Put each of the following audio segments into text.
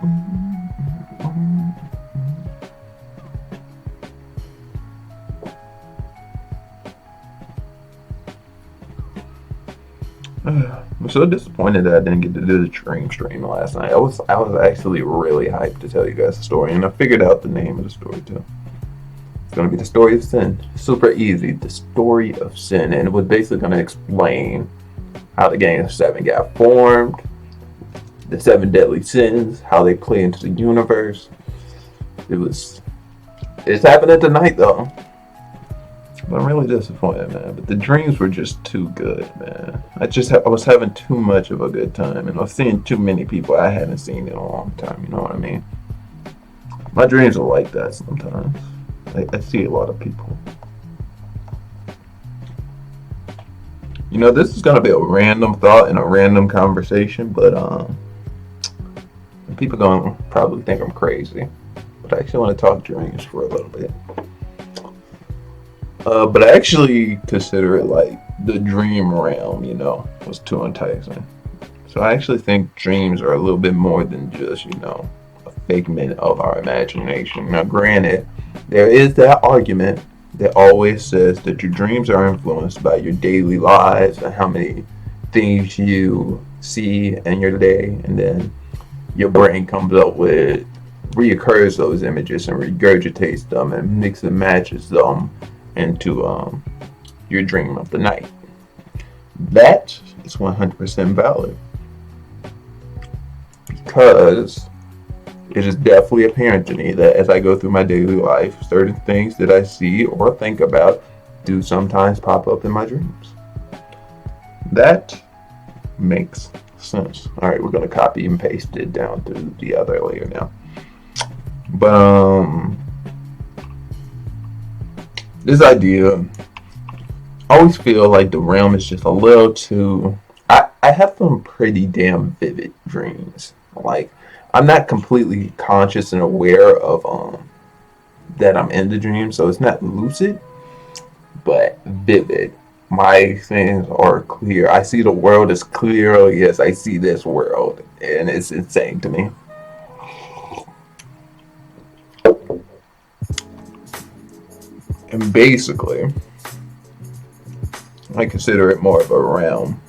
I'm so disappointed that I didn't get to do the dream stream last night. I was actually really hyped to tell you guys the story, and I figured out the name of the story too. It's gonna be the story of sin. Super easy. The story of sin, and it was basically gonna explain how the Gang of Seven got formed, the seven deadly sins, how they play into the universe. It's happening tonight though. I'm really disappointed, man. But the dreams were just too good, man. I was having too much of a good time, and I was seeing too many people I hadn't seen in a long time. You know what I mean? My dreams are like that sometimes. I see a lot of people. You know, this is gonna be a random thought and a random conversation, but people gonna probably think I'm crazy. But I actually want to talk dreams for a little bit. But I actually consider it like the dream realm, was too enticing. So I actually think dreams are a little bit more than just, a figment of our imagination. Now, granted, there is that argument that always says that your dreams are influenced by your daily lives and how many things you see in your day, and then your brain comes up with, reoccurs those images and regurgitates them and mix and matches them into your dream of the night. That is 100% valid, because it is definitely apparent to me that as I go through my daily life, certain things that I see or think about do sometimes pop up in my dreams. That makes sense. Alright, we're going to copy and paste it down to the other layer now. But this idea, I always feel like the realm is just a little too... I have some pretty damn vivid dreams. Like, I'm not completely conscious and aware of that I'm in the dream, so it's not lucid, but vivid. My things are clear. I see the world as clear. Yes, I see this world, and it's insane to me. And basically, I consider it more of a realm.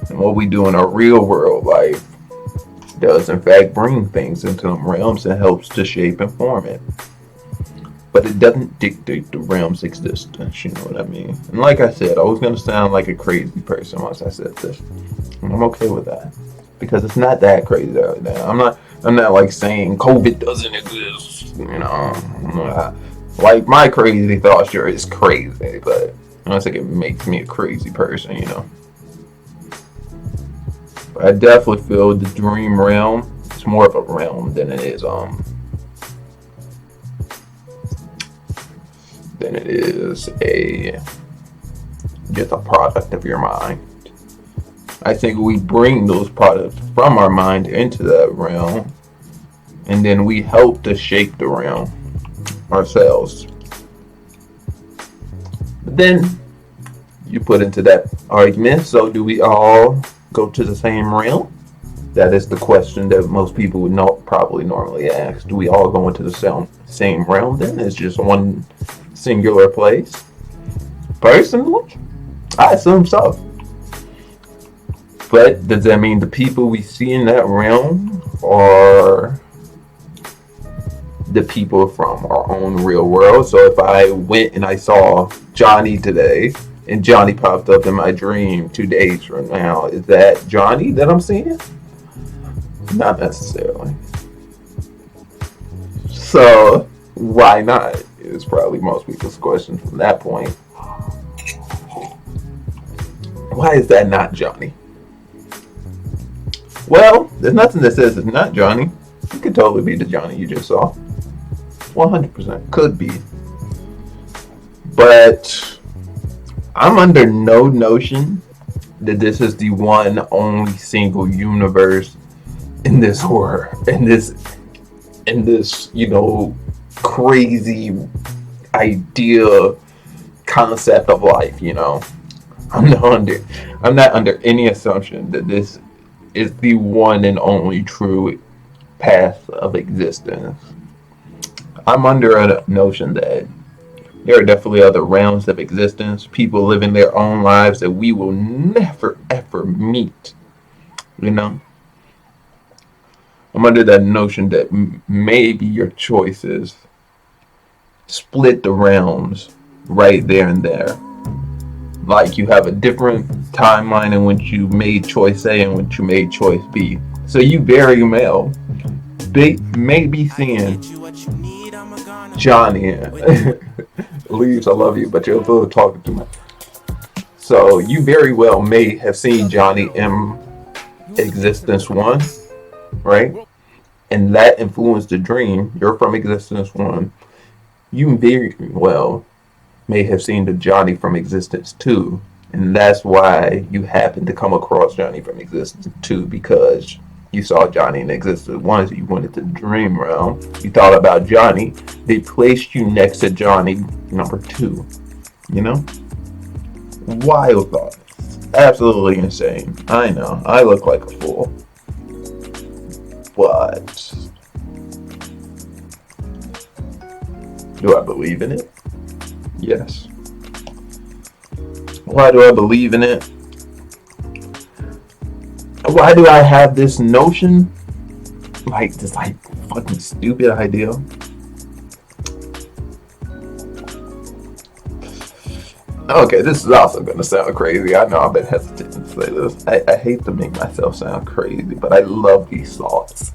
And what we do in our real world life does in fact bring things into them realms and helps to shape and form it. But it doesn't dictate the realm's existence, you know what I mean? And like I said, I was going to sound like a crazy person once I said this. And I'm okay with that. Because it's not that crazy right now. I'm not like saying COVID doesn't exist, like, my crazy thought sure is crazy, but I don't think it makes me a crazy person, But I definitely feel the dream realm is more of a realm than it is just a product of your mind. I think we bring those products from our mind into that realm, and then we help to shape the realm ourselves. But then you put into that argument, so do we all go to the same realm? That is the question that most people would probably normally ask. Do we all go into the same realm then? It's just one singular place? Personally, I assume so. But does that mean the people we see in that realm are the people from our own real world? So if I went and I saw Johnny today, and Johnny popped up in my dream 2 days from now, is that Johnny that I'm seeing? Not necessarily. So why not is probably most people's question from that point. Why is that not Johnny? Well, there's nothing that says it's not Johnny. It could totally be the Johnny you just saw. 100% could be. But I'm under no notion that this is the one only single universe in this world, in this crazy idea concept of life. I'm not under any assumption that this is the one and only true path of existence. I'm under a notion that there are definitely other realms of existence, people living their own lives that we will never ever meet. You know, I'm under that notion that maybe your choices split the realms right there and there. Like you have a different timeline in which you made choice A and which you made choice B. So you very well may be seeing Johnny. Leaves, I love you, but you're a little talking too much. So you very well may have seen Johnny in Existence 1, right? And that influenced the dream. You're from Existence 1. You very well may have seen the Johnny from Existence 2. And that's why you happened to come across Johnny from Existence 2, because you saw Johnny in Existence 1, so you went into the dream realm. You thought about Johnny. They placed you next to Johnny number 2. You know? Wild thought. Absolutely insane. I know. I look like a fool. But do I believe in it? Yes. Why do I believe in it? Why do I have this notion? Like this fucking stupid idea. Okay, this is also going to sound crazy. I know I've been hesitant to say this. I hate to make myself sound crazy, but I love these thoughts.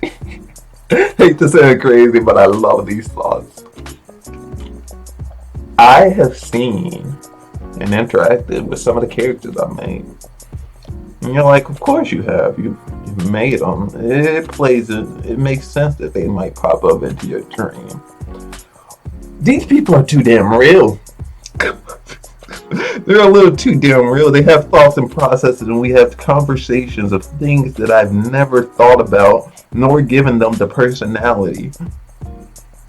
Hate to sound crazy, but I love these thoughts. I have seen and interacted with some of the characters I made. And you're like, of course you have. You've made them. It makes sense that they might pop up into your dream. These people are too damn real. They're a little too damn real. They have thoughts and processes, and we have conversations of things that I've never thought about, nor given them the personality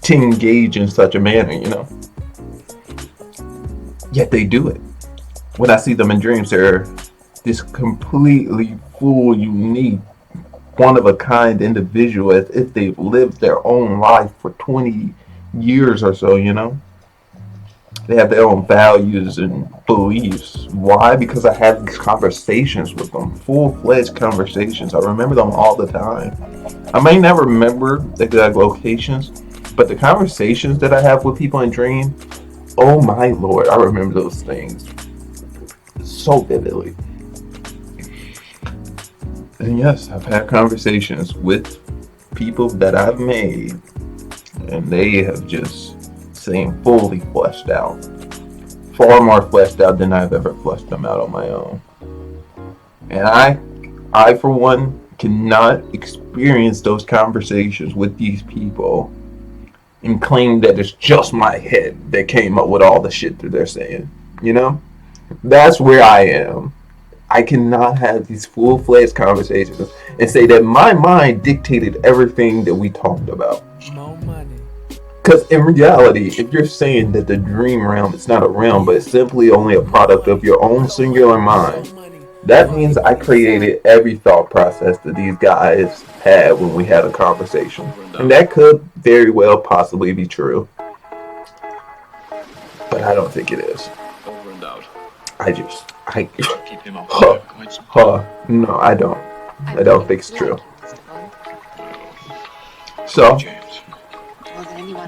to engage in such a manner, you know. Yet they do it. When I see them in dreams, they're this completely full, unique, one-of-a-kind individual, as if they've lived their own life for 20 years or so, you know. They have their own values and beliefs. Why? Because I have these conversations with them, full-fledged conversations. I remember them all the time. I may never remember the exact locations, but the conversations that I have with people in dreams, oh my lord, I remember those things so vividly. And yes, I've had conversations with people that I've made, and they have just seemed fully fleshed out. Far more fleshed out than I've ever fleshed them out on my own. And I for one, cannot experience those conversations with these people and claim that it's just my head that came up with all the shit that they're saying. You know? That's where I am. I cannot have these full-fledged conversations and say that my mind dictated everything that we talked about. More money. Because in reality, if you're saying that the dream realm is not a realm, but it's simply only a product of your own singular mind, that means I created every thought process that these guys had when we had a conversation. And that could very well possibly be true. But I don't think it is. No, I don't. I don't think it's true. So,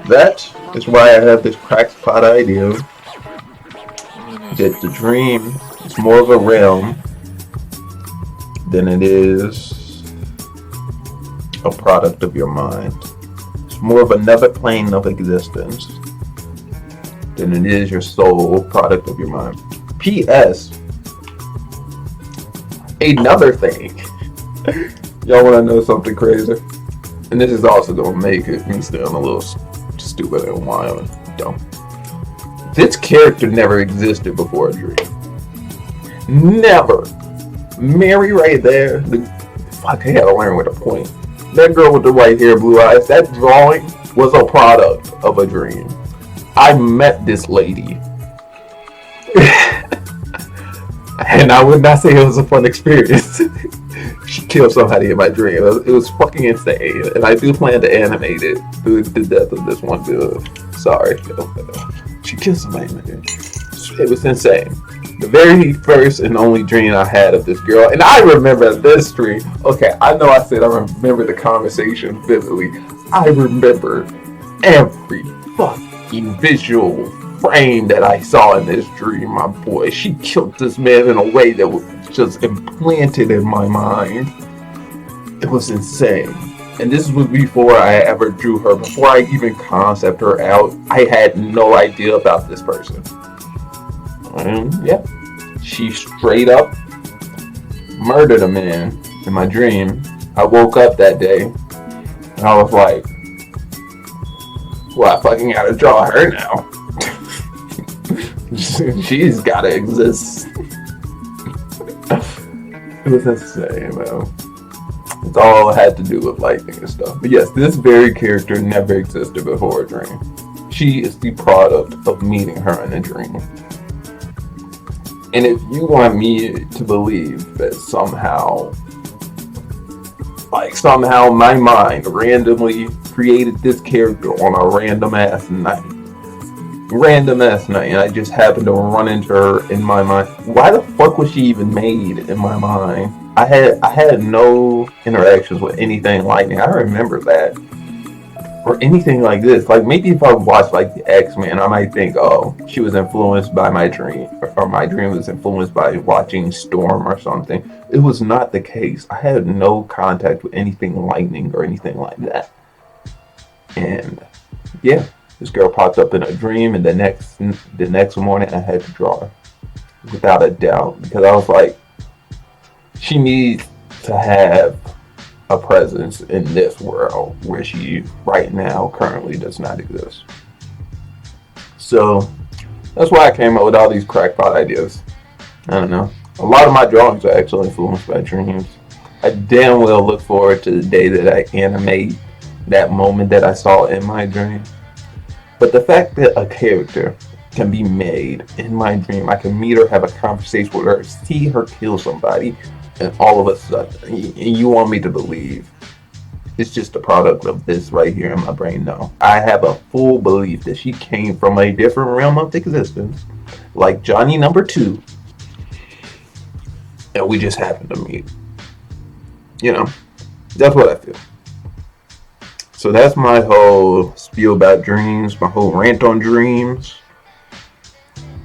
that is why I have this crackpot idea that the dream is more of a realm than it is a product of your mind. It's more of another plane of existence than it is your soul product of your mind. P.S. Another thing. Y'all want to know something crazy? And this is also going to make me sound a little stupid and wild and dumb. This character never existed before a dream. Never. Mary right there. I gotta learn with a point. That girl with the white hair, blue eyes, that drawing was a product of a dream. I met this lady. And I would not say it was a fun experience. She kill somebody in my dream. It was fucking insane, and I do plan to animate it. The death of this one girl. Sorry, she killed somebody in my dream. It was insane. The very first and only dream I had of this girl, and I remember this dream. Okay, I know I said I remember the conversation vividly. I remember every fucking visual frame that I saw in this dream, my boy. She killed this man in a way that was just implanted in my mind. It was insane. And this was before I ever drew her, before I even concept her out. I had no idea about this person. Yeah, she straight up murdered a man in my dream. I woke up that day and I was like, well, I fucking gotta draw her now. She's gotta exist. It was insane, man. It's all had to do with lightning and stuff. But yes, this very character never existed before a dream. She is the product of meeting her in a dream. And if you want me to believe that somehow my mind randomly created this character on a random ass night, and I just happened to run into her in my mind. Why the fuck was she even made in my mind? I had no interactions with anything lightning. I remember that. Or anything like this. Like, maybe if I watched like the X-Men, I might think, oh, she was influenced by my dream, or my dream was influenced by watching Storm or something. It was not the case. I had no contact with anything lightning or anything like that. And yeah, this girl popped up in a dream, and the next morning I had to draw her without a doubt, because I was like, she needs to have a presence in this world where she right now currently does not exist. So that's why I came up with all these crackpot ideas. I don't know. A lot of my drawings are actually influenced by dreams. I damn well look forward to the day that I animate that moment that I saw in my dream. But the fact that a character can be made in my dream, I can meet her, have a conversation with her, see her kill somebody, and all of a sudden, you want me to believe it's just a product of this right here in my brain? No. I have a full belief that she came from a different realm of existence, like Johnny number 2, and we just happened to meet. You know, that's what I feel. So that's my whole spiel about dreams, my whole rant on dreams,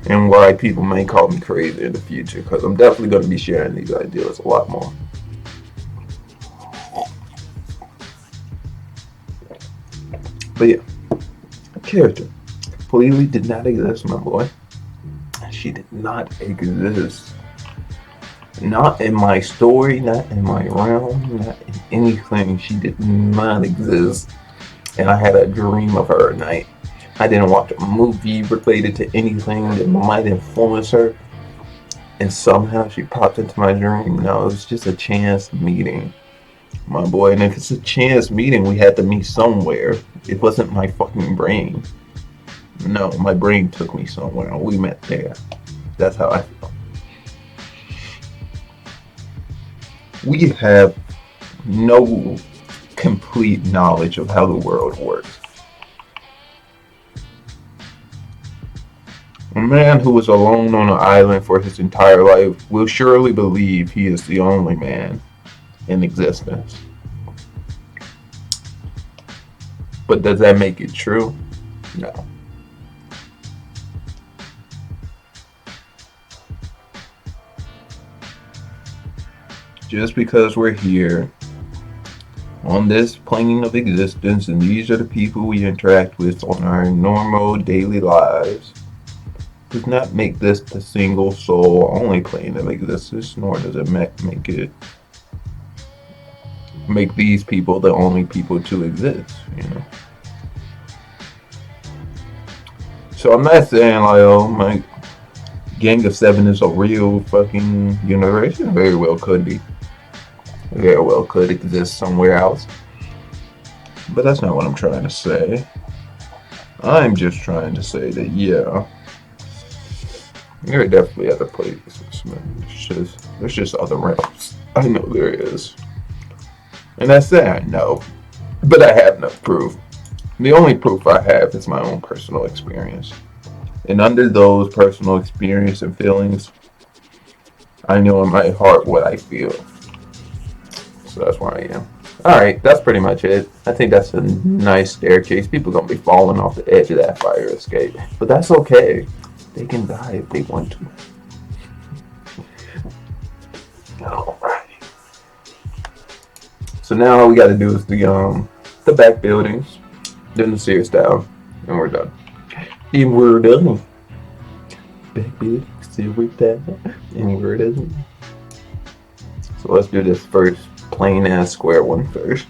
and why people may call me crazy in the future, because I'm definitely going to be sharing these ideas a lot more. But yeah, a character completely did not exist, my boy. She did not exist. Not in my story, not in my realm, not in anything. She did not exist. And I had a dream of her at night. I didn't watch a movie related to anything that might influence her, and somehow she popped into my dream. No, it was just a chance meeting, my boy. And if it's a chance meeting, we had to meet somewhere. It wasn't my fucking brain. No, my brain took me somewhere, and we met there. That's how I feel. We have no complete knowledge of how the world works. A man who is alone on an island for his entire life will surely believe he is the only man in existence. But does that make it true? No. Just because we're here on this plane of existence and these are the people we interact with on our normal daily lives does not make this the single sole only plane of existence, nor does it make these people the only people to exist, you know. So I'm not saying like, oh, my Gang of 7 is a real fucking universe. It very well could be. It very well could exist somewhere else. But that's not what I'm trying to say. I'm just trying to say that, yeah, there are definitely other places, man. There's just other realms. I know there is. And that's sad, no. But I have no proof. The only proof I have is my own personal experience. And under those personal experience and feelings, I know in my heart what I feel. So that's where I am. Alright, that's pretty much it. I think that's a nice staircase. People gonna be falling off the edge of that fire escape. But that's okay. They can die if they want to. Alright. So now all we gotta do is the back buildings, then the Sears down, and we're done. And we're done. Back buildings, Sears down, and we're done. So let's do this first plain ass square one first.